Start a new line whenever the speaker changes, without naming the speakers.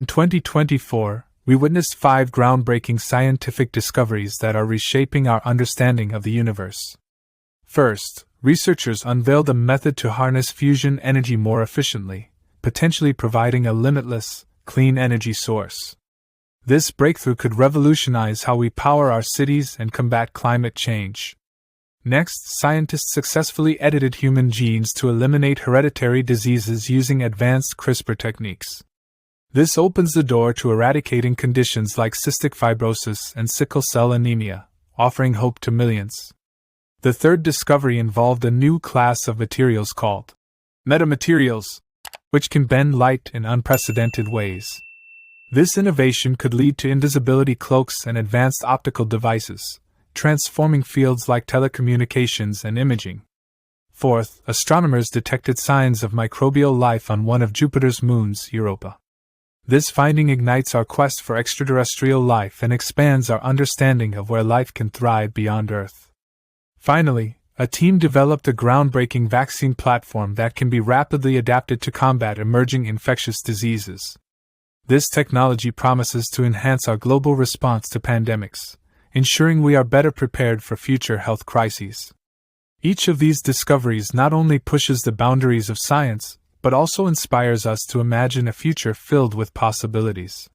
In 2024, we witnessed 5 groundbreaking scientific discoveries that are reshaping our understanding of the universe. First, researchers unveiled a method to harness fusion energy more efficiently, potentially providing a limitless, clean energy source. This breakthrough could revolutionize how we power our cities and combat climate change. Next, scientists successfully edited human genes to eliminate hereditary diseases using advanced CRISPR techniques. This opens the door to eradicating conditions like cystic fibrosis and sickle cell anemia, offering hope to millions. The third discovery involved a new class of materials called metamaterials, which can bend light in unprecedented ways. This innovation could lead to invisibility cloaks and advanced optical devices, transforming fields like telecommunications and imaging. Fourth, astronomers detected signs of microbial life on one of Jupiter's moons, Europa. This finding ignites our quest for extraterrestrial life and expands our understanding of where life can thrive beyond Earth. Finally, a team developed a groundbreaking vaccine platform that can be rapidly adapted to combat emerging infectious diseases. This technology promises to enhance our global response to pandemics, ensuring we are better prepared for future health crises. Each of these discoveries not only pushes the boundaries of science, but also inspires us to imagine a future filled with possibilities.